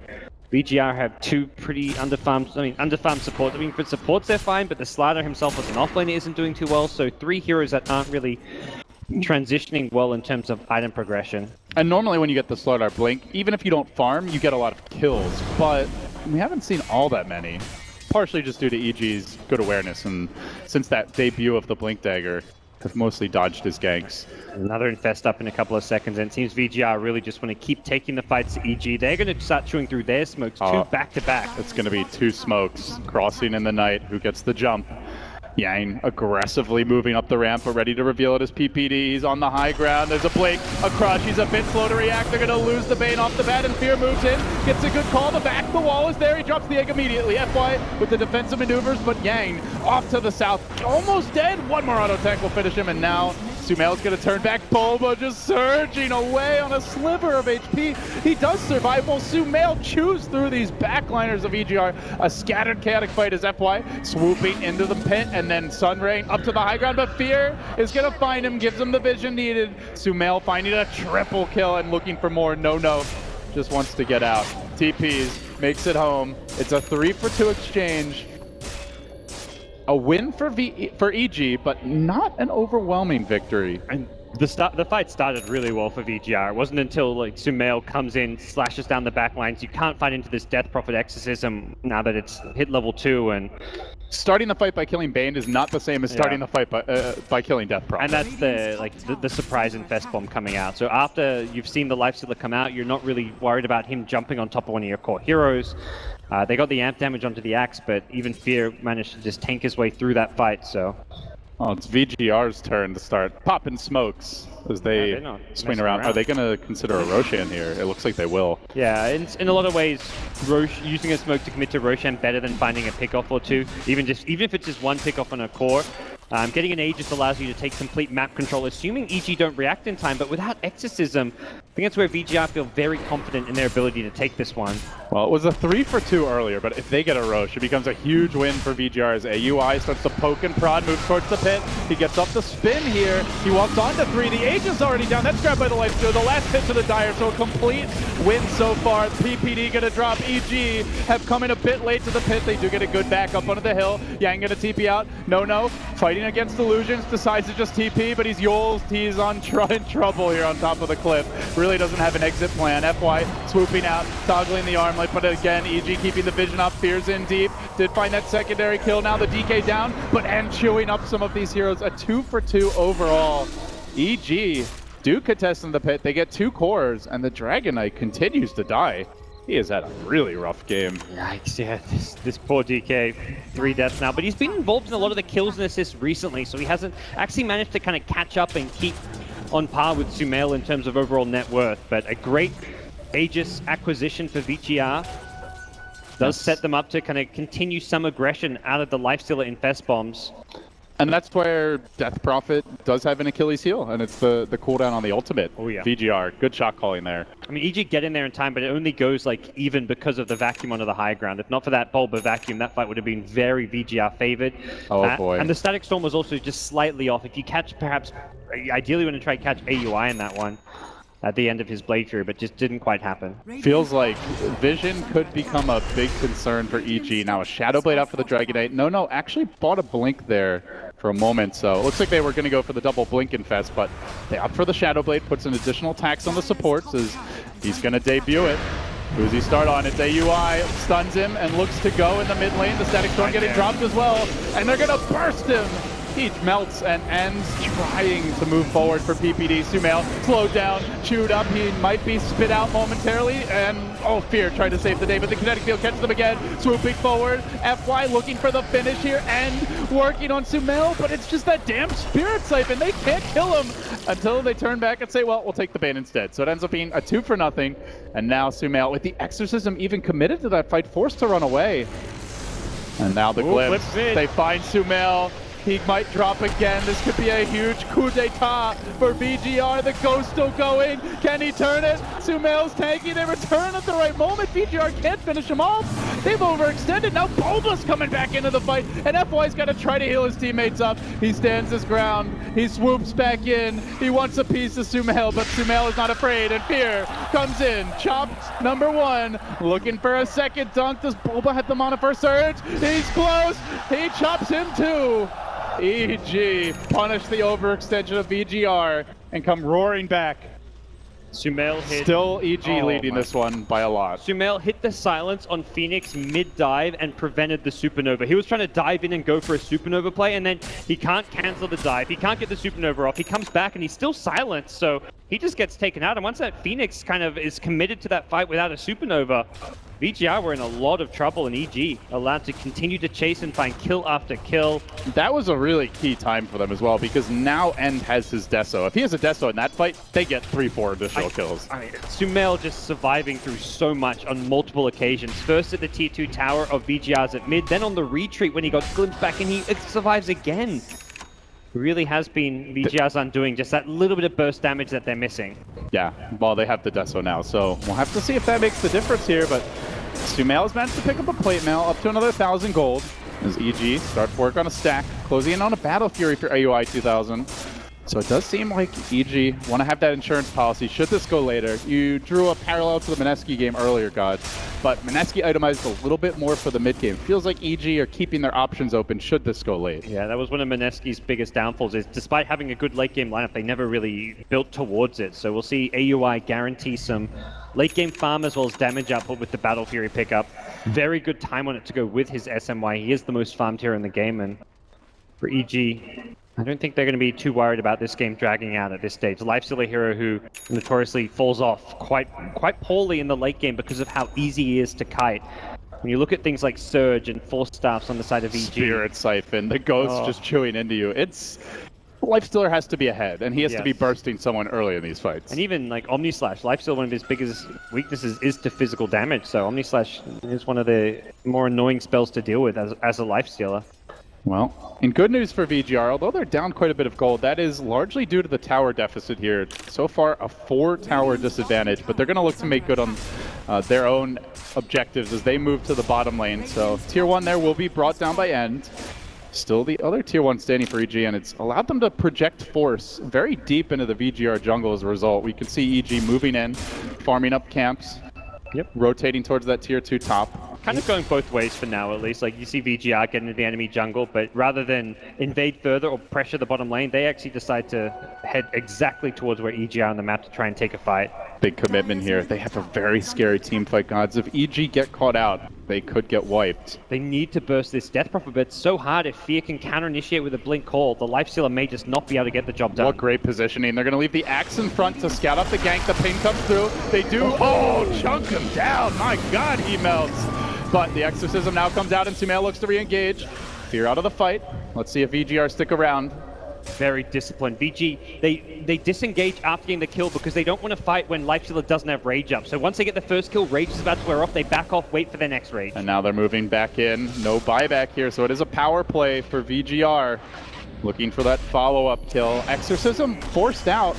VG.R have 2 pretty underfarmed supports. I mean, for supports they're fine, but the Slaughter himself as an offlaner isn't doing too well. So 3 heroes that aren't really transitioning well in terms of item progression. And normally when you get the Slaughter Blink, even if you don't farm, you get a lot of kills. But we haven't seen all that many. Partially just due to EG's good awareness, and since that debut of the Blink Dagger, have mostly dodged his ganks. Another Infest up in a couple of seconds, and it seems VG.R really just want to keep taking the fights to EG. They're going to start chewing through their smokes, 2 back-to-back. It's going to be 2 smokes crossing in the night. Who gets the jump? Yang aggressively moving up the ramp, but ready to reveal it as PPD. He's on the high ground. There's a Blink, a crush. He's a bit slow to react. They're going to lose the Bane off the bat, and Fear moves in. Gets a good call. The back, the wall is there. He drops the egg immediately. FY with the defensive maneuvers, but Yang off to the south. Almost dead. One more auto attack will finish him, and now Sumail's going to turn back. Boba just surging away on a sliver of HP. He does survive. Will Sumail chews through these backliners of VG.R. A scattered chaotic fight as FY swooping into the pit, and then Sunray up to the high ground, but Fear is going to find him, gives him the vision needed. Sumail finding a triple kill and looking for more. No, just wants to get out. TPs, makes it home. It's a 3-for-2 exchange. A win for EG, but not an overwhelming victory. And the fight started really well for VG.R. It wasn't until like Sumail comes in, slashes down the back lines. You can't fight into this Death Prophet exorcism now that it's hit level 2, and starting the fight by killing Bane is not the same as starting the fight by killing Death Prophet. And that's the surprise Infest Bomb coming out. So after you've seen the Lifestealer come out, you're not really worried about him jumping on top of one of your core heroes. They got the amp damage onto the axe, but even Fear managed to just tank his way through that fight, so. Oh, it's VG.R's turn to start popping smokes as they swing around. Are they going to consider a Roshan here? It looks like they will. Yeah, in a lot of ways, using a smoke to commit to Roshan better than finding a pickoff or two. Even if it's just one pickoff on a core. Getting an Aegis allows you to take complete map control, assuming EG don't react in time, but without Exorcism, I think that's where VG.R feel very confident in their ability to take this one. Well, it was a 3-for-2 earlier, but if they get a Roche, it becomes a huge win for VG.R as AUI starts to poke and prod, moves towards the pit. He gets up the spin here. He walks on to 3. The Aegis already down. That's grabbed by the Lifestealer. The last hit to the Dire, so a complete win so far. PPD gonna drop. EG have come in a bit late to the pit. They do get a good back up onto the hill. Yang gonna TP out. No. Fighting against Illusions, decides to just TP, but he's in trouble here on top of the cliff. Really doesn't have an exit plan. FY swooping out, toggling the armlet, but again, EG keeping the vision up. Fear's in deep. Did find that secondary kill. Now the DK down, and chewing up some of these heroes. A 2-for-2 overall. EG do contest in the pit. They get 2 cores, and the Dragon Knight continues to die. He has had a really rough game. Yikes, yeah, this poor DK, 3 deaths now, but he's been involved in a lot of the kills and assists recently, so he hasn't actually managed to kind of catch up and keep on par with Sumail in terms of overall net worth, but a great Aegis acquisition for VG.R does set them up to kind of continue some aggression out of the Lifestealer Infest Bombs. And that's where Death Prophet does have an Achilles heel, and it's the cooldown on the ultimate. Oh yeah. VG.R, good shot calling there. I mean, EG get in there in time, but it only goes like even because of the vacuum onto the high ground. If not for that Bulba vacuum, that fight would have been very VG.R favored. Oh boy. And the Static Storm was also just slightly off. If you catch, perhaps, ideally you want to try to catch AUI in that one at the end of his blade through, but just didn't quite happen. Feels like vision could become a big concern for EG. Now a Shadow Blade out for the Dragon Knight. No, actually bought a Blink there for a moment, so it looks like they were going to go for the double Blink Infest, but they opt for the Shadow Blade, puts an additional tax on the supports as he's going to debut it. Who's he start on? It's AUI, stuns him and looks to go in the mid lane. The Static Storm getting dropped as well, and they're going to burst him. He melts and ends trying to move forward for PPD. Sumail slowed down, chewed up. He might be spit out momentarily, and Fear tried to save the day, but the kinetic field catches them again. Swooping forward, FY looking for the finish here and working on Sumail, but it's just that damn Spirit Siphon. They can't kill him until they turn back and say, well, we'll take the Bane instead. So it ends up being a 2-for-0, and now Sumail, with the Exorcism even committed to that fight, forced to run away. And now the glimpse. They find Sumail. He might drop again. This could be a huge coup d'etat for VG.R. The Ghost still going. Can he turn it? Sumail's tanking. They return at the right moment. VG.R can't finish him off. They've overextended. Now Bulba's coming back into the fight, and FY's got to try to heal his teammates up. He stands his ground. He swoops back in. He wants a piece of Sumail, but Sumail is not afraid, and Fear comes in. Chopped number 1. Looking for a second dunk. Does Bulba have the mana for a surge? He's close. He chops him too. EG punish the overextension of VG.R and come roaring back. Sumail hit. Still EG leading this one by a lot. Sumail hit the silence on Phoenix mid-dive and prevented the supernova. He was trying to dive in and go for a supernova play, and then he can't cancel the dive. He can't get the supernova off. He comes back and he's still silenced, so he just gets taken out. And once that Phoenix kind of is committed to that fight without a supernova, VG.R were in a lot of trouble, and EG allowed to continue to chase and find kill after kill. That was a really key time for them as well, because now End has his Deso. If he has a Deso in that fight, they get 3-4 additional kills. I mean, Sumail just surviving through so much on multiple occasions. First at the tier 2 tower of VG.R's at mid, then on the retreat when he got glimpsed back, and it survives again. Really has been VG.R's undoing, just that little bit of burst damage that they're missing. Yeah, well, they have the Deso now, so we'll have to see if that makes the difference here, but Sumail has managed to pick up a plate mail, up to another 1,000 gold, as EG starts work on a stack, closing in on a Battle Fury for AUI 2000. So it does seem like EG want to have that insurance policy should this go later. You drew a parallel to the Mineski game earlier, God, but Mineski itemized a little bit more for the mid game. Feels like EG are keeping their options open should this go late. Yeah, that was one of Mineski's biggest downfalls, is despite having a good late game lineup, they never really built towards it. So we'll see AUI guarantee some late game farm as well as damage output with the Battle Fury pickup. Very good time on it to go with his SMY. He is the most farmed hero in the game, and for EG, I don't think they're going to be too worried about this game dragging out at this stage. Lifesteal, a hero who notoriously falls off quite poorly in the late game because of how easy he is to kite. When you look at things like Surge and Force Staffs on the side of EG. Spirit Siphon, the ghost just chewing into you. Lifestealer has to be ahead, and he has to be bursting someone early in these fights. And even like Omnislash, Lifesteal, one of his biggest weaknesses is to physical damage, so Omnislash is one of the more annoying spells to deal with as a Lifestealer. Well, in good news for VG.R, although they're down quite a bit of gold, that is largely due to the tower deficit here. So far, a 4-tower disadvantage, but they're going to look to make good on their own objectives as they move to the bottom lane. So tier 1 there will be brought down by End. Still the other tier 1 standing for EG, and it's allowed them to project force very deep into the VG.R jungle as a result. We can see EG moving in, farming up camps, rotating towards that tier 2 top. Kind of going both ways for now, at least. Like, you see VG.R get into the enemy jungle, but rather than invade further or pressure the bottom lane, they actually decide to head exactly towards where EG are on the map to try and take a fight. Big commitment here. They have a very scary team fight, Gods. If EG get caught out, they could get wiped. They need to burst this Death Prophet, but it's so hard. If Fear can counter-initiate with a Blink Call, the Lifestealer may just not be able to get the job done. What great positioning. They're going to leave the Axe in front to scout out the gank. The ping comes through. They do. Oh, chunk him down. My God, he melts. But the Exorcism now comes out and Sumail looks to re-engage. Fear out of the fight. Let's see if VG.R stick around. Very disciplined. VG, they disengage after getting the kill because they don't want to fight when Lifestealer doesn't have Rage up. So once they get the first kill, Rage is about to wear off, they back off, wait for their next Rage. And now they're moving back in. No buyback here, so it is a power play for VG.R. Looking for that follow-up kill. Exorcism forced out.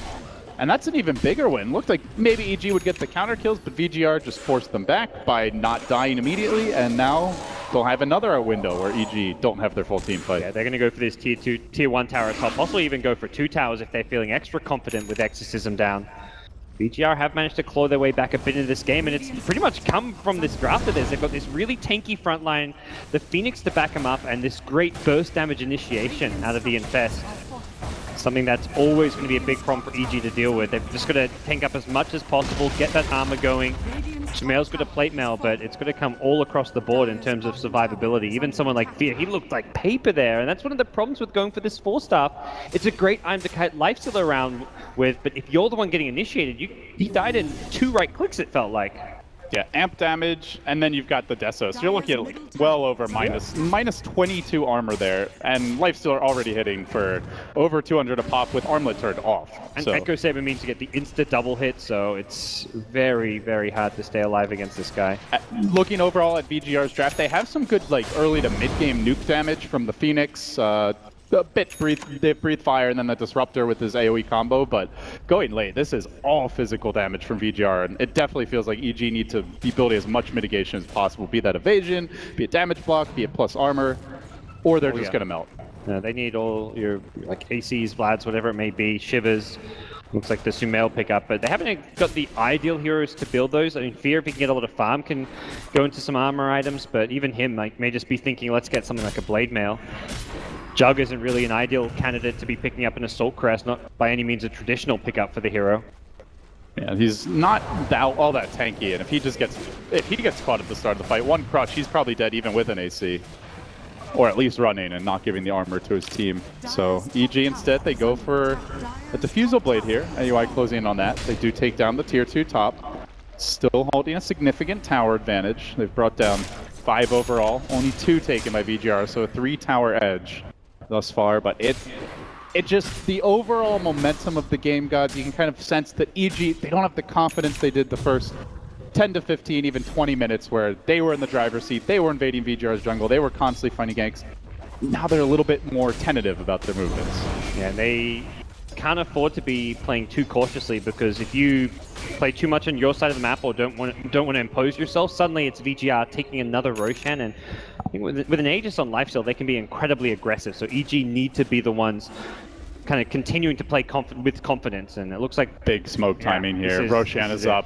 And that's an even bigger win. Looked like maybe EG would get the counter kills, but VG.R just forced them back by not dying immediately, and now they'll have another window where EG don't have their full team fight. Yeah, they're going to go for this tier 1 tower at top, possibly even go for 2 towers if they're feeling extra confident with Exorcism down. VG.R have managed to claw their way back a bit into this game, and it's pretty much come from this draft of theirs. They've got this really tanky front line, the Phoenix to back them up, and this great burst damage initiation out of the Infest. Something that's always going to be a big problem for EG to deal with. They've just got to tank up as much as possible, get that armor going. Sumail's got a plate mail, but it's going to come all across the board in terms of survivability. Even someone like Fear, he looked like paper there, and that's one of the problems with going for this 4-staff. It's a great item to kite Lifesteal around with, but if you're the one getting initiated, he died in 2 right clicks, it felt like. Yeah, amp damage, and then you've got the Deso. So you're looking at like well over minus 22 armor there, and Lifestealer already hitting for over 200 a pop with armlet turned off. And so. Echo Saber means to get the insta double hit, so it's very, very hard to stay alive against this guy. Looking overall at VG.R's draft, they have some good like early to mid game nuke damage from the Phoenix. A bit breathe fire, and then the Disruptor with his AoE combo, but going late, this is all physical damage from VG.R, and it definitely feels like EG need to be building as much mitigation as possible, be that evasion, be it damage block, be it plus armor, or they're just gonna melt. No, they need all your like ACs, Vlads, whatever it may be, Shivers. Looks like the Sumail pickup, but they haven't got the ideal heroes to build those. I mean, Fear, if he can get a lot of farm, can go into some armor items, but even him like may just be thinking, let's get something like a Blade Mail. Jug isn't really an ideal candidate to be picking up an Assault Crest, not by any means a traditional pickup for the hero. Yeah, he's not all that tanky, and if he gets caught at the start of the fight, one crush, he's probably dead even with an AC. or at least running and not giving the armor to his team. So EG instead, they go for a Diffusal Blade here. AUI closing in on that. They do take down the tier 2 top. Still holding a significant tower advantage. They've brought down 5 overall, only 2 taken by VG.R, so a 3 tower edge thus far, but it just, the overall momentum of the game, gods, you can kind of sense that EG, they don't have the confidence they did the first 10 to 15, even 20 minutes where they were in the driver's seat, they were invading VG.R's jungle, they were constantly finding ganks. Now they're a little bit more tentative about their movements. Yeah, they can't afford to be playing too cautiously, because if you play too much on your side of the map or don't want to impose yourself, suddenly it's VG.R taking another Roshan, and I think with an Aegis on lifesteal, they can be incredibly aggressive. So EG need to be the ones kind of continuing to play with confidence, and it looks like big smoke timing here. Roshan is up.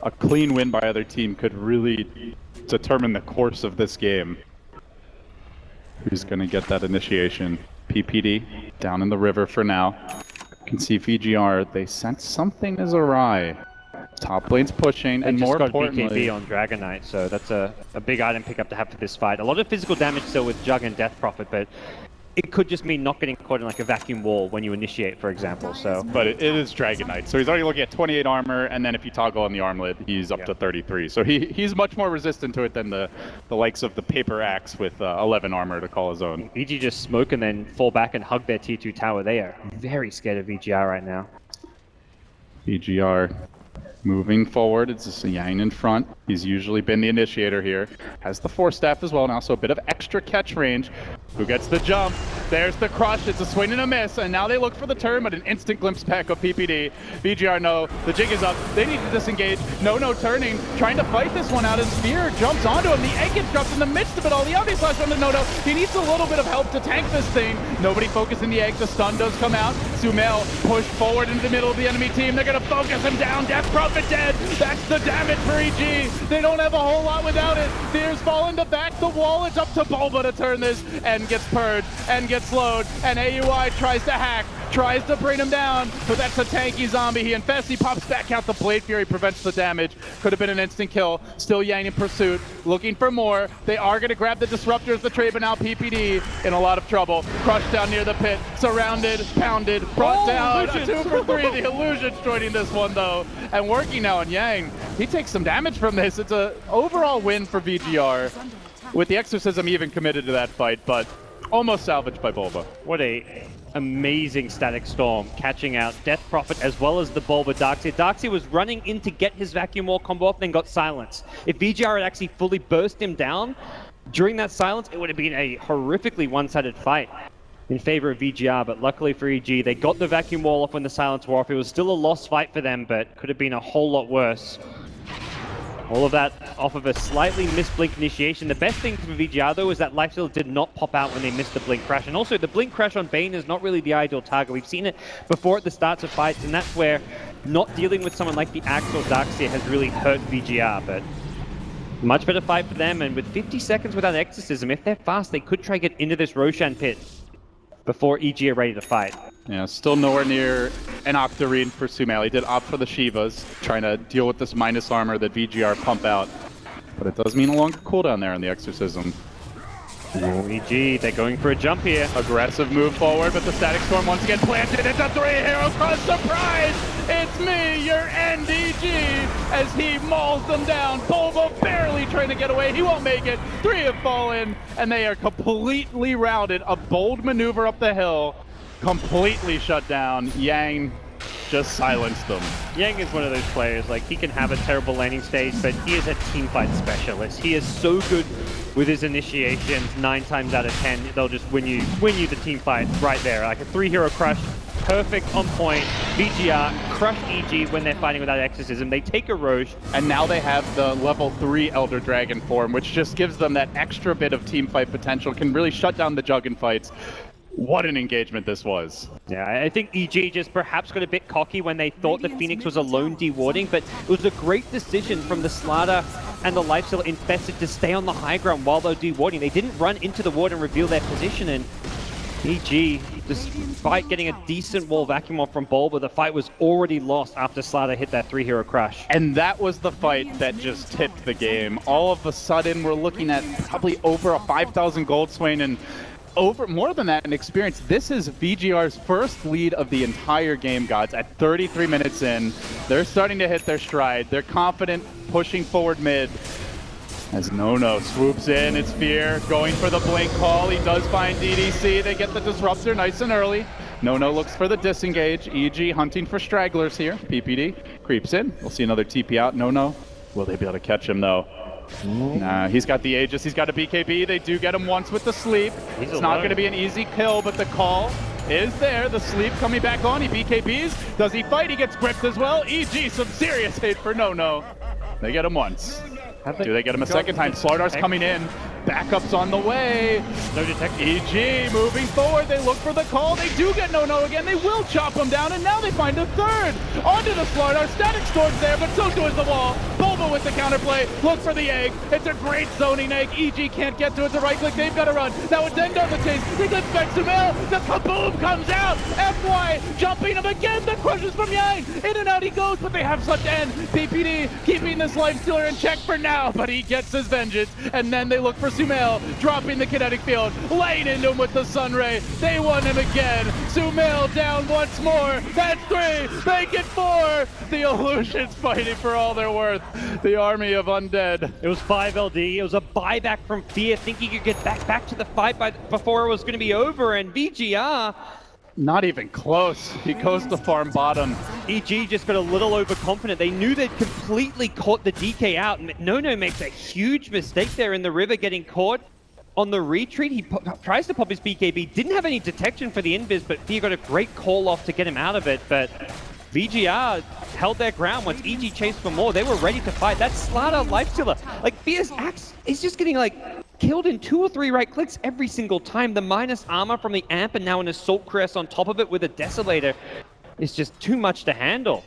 A clean win by other team could really determine the course of this game. Who's going to get that initiation? PPD down in the river for now. You can see VG.R, they sense something is awry. Top lane's pushing, and more importantly, BKB on Dragon Knight, so that's a big item pickup to have for this fight. A lot of physical damage still with Jug and Death Prophet, but it could just mean not getting caught in like a vacuum wall when you initiate, for example. So, but it is Dragon Knight, so he's already looking at 28 armor, and then if you toggle on the armlet, he's up to 33. So he's much more resistant to it than the likes of the Paper Axe with 11 armor to call his own. VG just smoke and then fall back and hug their tier 2 tower. They are very scared of VG.R right now. VG.R moving forward. It's just Yang in front. He's usually been the initiator here. Has the Force Staff as well now, so a bit of extra catch range. Who gets the jump? There's the crush. It's a swing and a miss, and now they look for the turn, but an instant glimpse back of PPD. VG.R, no. The jig is up. They need to disengage. No turning. Trying to fight this one out. His spear jumps onto him. The egg gets dropped in the midst of it all. The obvious flash on the no. He needs a little bit of help to tank this thing. Nobody focusing the egg. The stun does come out. Sumail pushed forward into the middle of the enemy team. They're going to focus him down. Death Prophet dead. That's the damage for EG. They don't have a whole lot without it. Fear's falling to back the wall. It's up to Bulba to turn this, and gets purged and gets slowed, and AUI tries to hack, tries to bring him down, but that's a tanky zombie. He infests, he pops back out. The Blade Fury prevents the damage. Could have been an instant kill. Still Yang in pursuit, looking for more. They are going to grab the Disruptors, the trade, but now PPD in a lot of trouble. Crushed down near the pit, surrounded, pounded, brought down. A 2 for 3. The Illusions joining this one though, and working now on Yang. He takes some damage from this. It's an overall win for VG.R. With the Exorcism even committed to that fight, but almost salvaged by Bulba. What a amazing Static Storm, catching out Death Prophet as well as the Bulba Darkseer. Darkseer was running in to get his Vacuum Wall combo off, then got silenced. If VG.R had actually fully burst him down during that silence, it would have been a horrifically one-sided fight in favor of VG.R, but luckily for EG, they got the Vacuum Wall off when the silence wore off. It was still a lost fight for them, but could have been a whole lot worse. All of that off of a slightly missed Blink initiation. The best thing for VG.R though is that Lifesteal did not pop out when they missed the Blink Crash. And also the Blink Crash on Bane is not really the ideal target. We've seen it before at the starts of fights, and that's where not dealing with someone like the Axe or Darkseer has really hurt VG.R. But much better fight for them, and with 50 seconds without Exorcism, if they're fast, they could try to get into this Roshan pit before EG are ready to fight. Yeah, still nowhere near an Octarine for Sumail. He did opt for the Shivas, trying to deal with this minus armor that VG.R pump out. But it does mean a longer cooldown there on the Exorcism. Oh, EG, they're going for a jump here. Aggressive move forward, but the Static Storm once again planted. It's a 3-hero crush. Surprise! It's me, your end, EG, as he mauls them down. Bulba barely trying to get away. He won't make it. 3 have fallen, and they are completely routed. A bold maneuver up the hill, completely shut down. Yang just silenced them. Yang is one of those players, like, he can have a terrible laning stage, but he is a teamfight specialist. He is so good with his initiations. 9 times out of 10, they'll just win you the team fight right there. Like a 3-hero crush, perfect, on point. VG.R crush EG when they're fighting without Exorcism. They take a Roche. And now they have the level 3 Elder Dragon form, which just gives them that extra bit of team fight potential, can really shut down the Juggen fights. What an engagement this was. Yeah, I think EG just perhaps got a bit cocky when they thought the Phoenix was alone dewarding, but it was a great decision from the Slardar and the Lifesteal Infested to stay on the high ground while they were dewarding. They didn't run into the ward and reveal their position, and EG, despite getting a decent wall vacuum off from Bulba, the fight was already lost after Slaughter hit that 3-hero crush. And that was the fight that just tipped the game. All of a sudden, we're looking at probably over a 5,000 gold swing and over more than that in experience. This is VG.R's first lead of the entire game, gods. At 33 minutes in, they're starting to hit their stride. They're confident, pushing forward mid. As No swoops in, it's Fear going for the blink call. He does find DDC. They get the disruptor nice and early. No looks for the disengage. EG hunting for stragglers here. PPD creeps in. We'll see another TP out. No. Will they be able to catch him though? Nah, he's got the Aegis. He's got a BKB. They do get him once with the sleep. It's not going to be an easy kill, but the call is there. The sleep coming back on. He BKBs. Does he fight? He gets gripped as well. EG, some serious hate for No. They get him once. Do they get him a second time? Slardar's coming in. Backups on the way. No detection. EG moving forward. They look for the call. They do get No again. They will chop him down, and now they find a third. Onto the Slardar. Static Storm's there, but so too is the wall. Bulba with the counterplay. Look for the egg. It's a great zoning egg. EG can't get to it. The right click. They've got to run. Now it's Endo the chase. He gets back to Mel. The kaboom comes out. FY jumping him again. The crushes from Yang. In and out he goes, but they have such end. PPD keeping this Lifestealer in check for now, but he gets his vengeance. And then they look for Sumail, dropping the kinetic field, laying into him with the Sunray. They won him again. Sumail down once more. That's 3. They get 4. The Illusions fighting for all they're worth. The army of undead. It was 5 LD. It was a buyback from Fear, thinking he could get back to the fight before it was going to be over. And VG.R, not even close. He goes to farm bottom. EG just got a little overconfident. They knew they'd completely caught the DK out. No makes a huge mistake there in the river, getting caught on the retreat. He tries to pop his BKB. Didn't have any detection for the invis, but Fear got a great call off to get him out of it. But VG.R held their ground once EG chased for more. They were ready to fight. That Slaughter Lifestealer, like Fear's axe is just getting killed in 2 or 3 right clicks every single time. The minus armor from the amp and now an assault crest on top of it with a desolator is just too much to handle.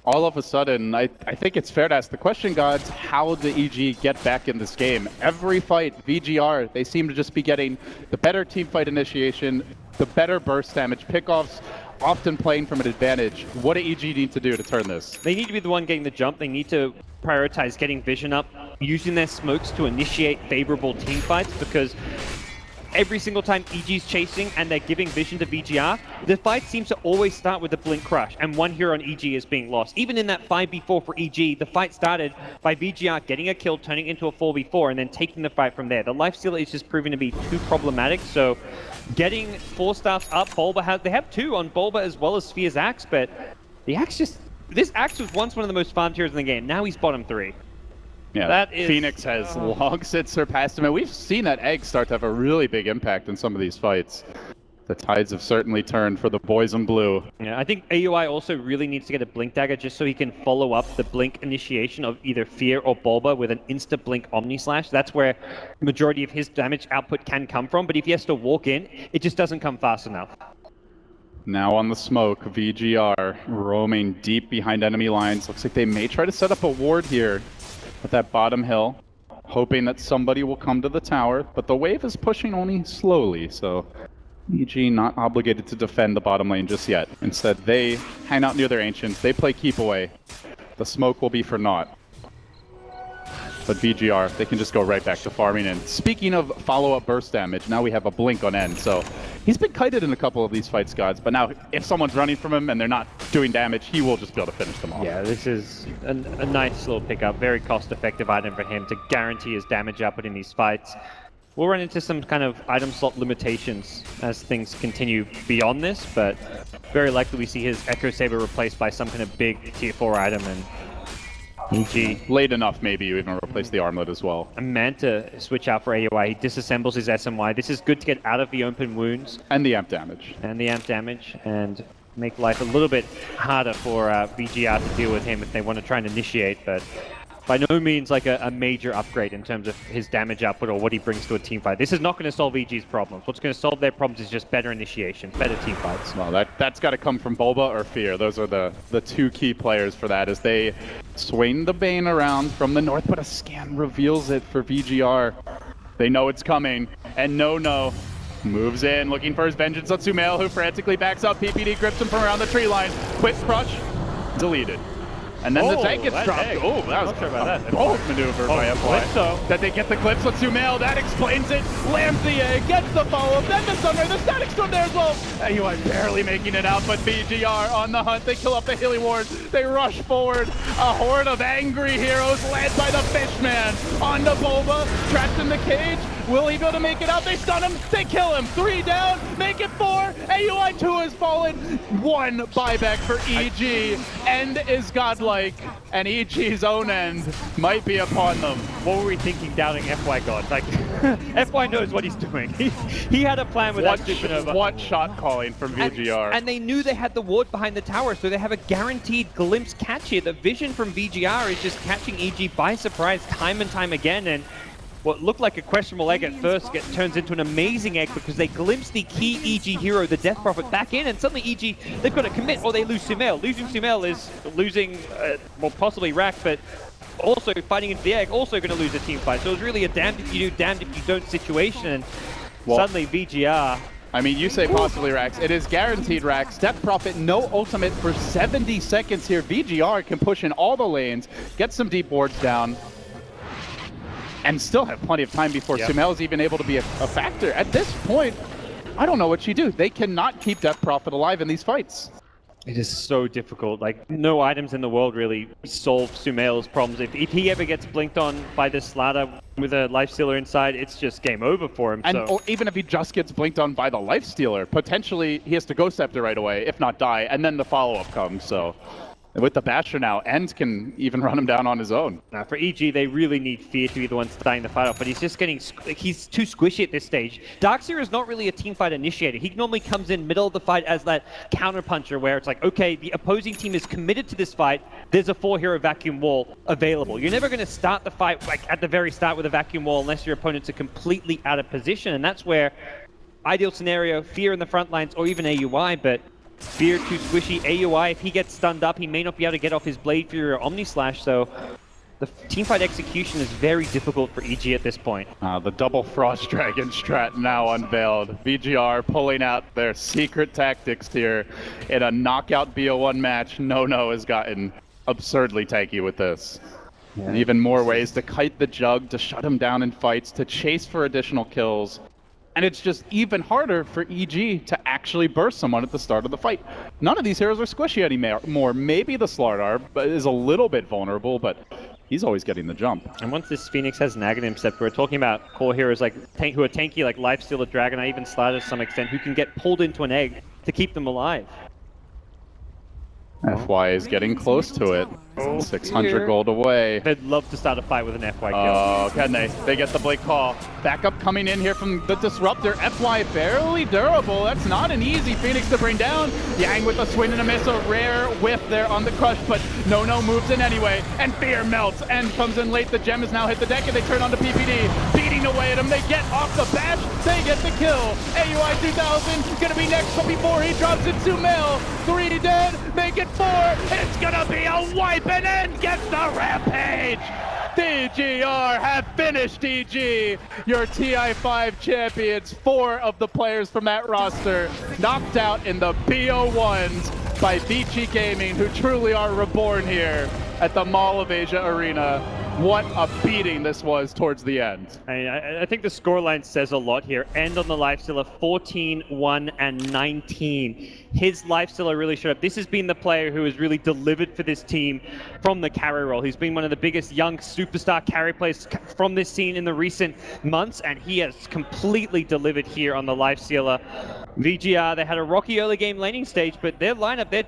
All of a sudden, I think it's fair to ask the question, gods, how did EG get back in this game? Every fight, VG.R, they seem to just be getting the better team fight initiation, the better burst damage, pickoffs, often playing from an advantage. What do EG need to do to turn this? They need to be the one getting the jump. They need to prioritize getting vision up, using their smokes to initiate favorable team fights, because every single time EG's chasing and they're giving vision to VG.R, the fight seems to always start with a blink crush, and one hero on EG is being lost. Even in that 5v4 for EG, the fight started by VG.R getting a kill, turning into a 4v4, and then taking the fight from there. The Lifestealer is just proving to be too problematic, so getting 4 staffs up, they have 2 on Bulba as well as Sphere's axe, but the axe this axe was once one of the most farmed heroes in the game. Now he's bottom 3. Yeah, that is, Phoenix has long since surpassed him, and we've seen that egg start to have a really big impact in some of these fights. The tides have certainly turned for the boys in blue. Yeah, I think AUI also really needs to get a Blink Dagger just so he can follow up the Blink initiation of either Fear or Bulba with an insta-Blink Omni Slash. That's where the majority of his damage output can come from, but if he has to walk in, it just doesn't come fast enough. Now on the smoke, VG.R roaming deep behind enemy lines. Looks like they may try to set up a ward here at that bottom hill, hoping that somebody will come to the tower, but the wave is pushing only slowly, so EG not obligated to defend the bottom lane just yet. Instead, they hang out near their ancients, they play keep away. The smoke will be for naught. But VG.R, they can just go right back to farming. And speaking of follow-up burst damage, now we have a blink on end. So he's been kited in a couple of these fights, gods. But now if someone's running from him and they're not doing damage, he will just be able to finish them off. Yeah, this is a nice little pickup. Very cost-effective item for him to guarantee his damage output in these fights. We'll run into some kind of item slot limitations as things continue beyond this, but very likely we see his Echo Saber replaced by some kind of big tier 4 item, and EG. Late enough, maybe you even replace the armlet as well. A Manta switch out for AUI. He disassembles his SMY. This is good to get out of the open wounds. And the amp damage. And make life a little bit harder for VG.R to deal with him if they want to try and initiate, but by no means like a major upgrade in terms of his damage output or what he brings to a team fight. This is not going to solve EG's problems. What's going to solve their problems is just better initiation, better team fights. Well, that's got to come from Bulba or Fear. Those are the 2 key players for that as they swing the Bane around from the north, but a scan reveals it for VG.R. They know it's coming, and No Moves in, looking for his vengeance on Sumail, who frantically backs up. PPD grips him from around the tree line. Quick crush, deleted. And then the tank gets dropped. Oh, that was a bold maneuver by FY. That they get the clips on Sumail, that explains it. Lands the egg, gets the follow-up, then the sunray, the static storm there as well. AUI barely making it out, but VG.R on the hunt. They kill up the Hilly Ward. They rush forward. A horde of angry heroes led by the Fishman. On to Boba, trapped in the cage. Will he be able to make it out? They stun him, they kill him. 3 down, make it 4. AUI 2 has fallen. 1 buyback for EG. End is godlike, and EG's own end might be upon them. What were we thinking doubting FY God? Like, FY knows what he's doing. He had a plan with that supernova. What shot calling from VG.R. And they knew they had the ward behind the tower, so they have a guaranteed glimpse catch here. The vision from VG.R is just catching EG by surprise time and time again, and what looked like a questionable egg at first turns into an amazing egg because they glimpse the key EG hero, the Death Prophet, back in, and suddenly EG, they've got to commit or they lose Sumail. Losing Sumail is losing, well, possibly Rack, but also fighting into the egg, also going to lose a team fight. So it's really a damned if you do, damned if you don't situation, and suddenly VG.R. I mean, you say possibly Rax. It is guaranteed Rax. Death Prophet, no ultimate for 70 seconds here. VG.R can push in all the lanes, get some deep wards down, and still have plenty of time before Sumail is even able to be a factor. At this point, I don't know what you do. They cannot keep Death Prophet alive in these fights. It is so difficult. Like, no items in the world really solve Sumail's problems. If he ever gets blinked on by this Slatter with a Lifestealer inside, it's just game over for him. Or even if he just gets blinked on by the Lifestealer, potentially he has to go Scepter right away, if not die, and then the follow-up comes, so... With the Basher now, End can even run him down on his own. Now, for EG, they really need Fear to be the one starting the fight off, but he's just getting... He's too squishy at this stage. Darkseer is not really a team fight initiator. He normally comes in middle of the fight as that counter-puncher where it's like, okay, the opposing team is committed to this fight. There's a 4-hero vacuum wall available. You're never going to start the fight like at the very start with a vacuum wall unless your opponents are completely out of position, and that's where, ideal scenario, Fear in the front lines or even AUI, but Fear too squishy. AUI, if he gets stunned up, he may not be able to get off his Blade Fury or Omni Slash, so the teamfight execution is very difficult for EG at this point. The double Frost Dragon strat now unveiled. VG.R pulling out their secret tactics here in a knockout bo1 match. No has gotten absurdly tanky with this. And even more ways to kite the Jug, to shut him down in fights, to chase for additional kills. And it's just even harder for EG to actually burst someone at the start of the fight. None of these heroes are squishy anymore. Maybe the Slardar is a little bit vulnerable, but he's always getting the jump. And once this Phoenix has an Aghanim Scepter, we're talking about core heroes like who are tanky, like Lifestealer, Dragonite, even Slatter to some extent, who can get pulled into an egg to keep them alive. FY is getting close to it. 600 gold away. They'd love to start a fight with an FY kill. Oh, can they? They get the Blake call. Backup coming in here from the Disruptor. FY fairly durable. That's not an easy Phoenix to bring down. Yang with a swing and a miss. A rare whiff there on the crush, but No moves in anyway. And Fear melts. End comes in late. The gem has now hit the deck and they turn on to PPD. Beating away at him. They get off the bash. They get the kill. AUI 2000 gonna be next, but before he drops it, Sumail. 3 dead. Make it 4. It's gonna be a wipe. And End gets the rampage! VG.R have finished EG, your TI5 champions. 4 of the players from that roster knocked out in the BO1s by Vici Gaming, who truly are reborn here at the Mall of Asia Arena. What a beating this was towards the end. I think the scoreline says a lot here. End on the Lifestealer, 14, 1, and 19. His Lifestealer really showed up. This has been the player who has really delivered for this team from the carry role. He's been one of the biggest young superstar carry players from this scene in the recent months, and he has completely delivered here on the Lifestealer. VG.R, they had a rocky early game laning stage, but their lineup, their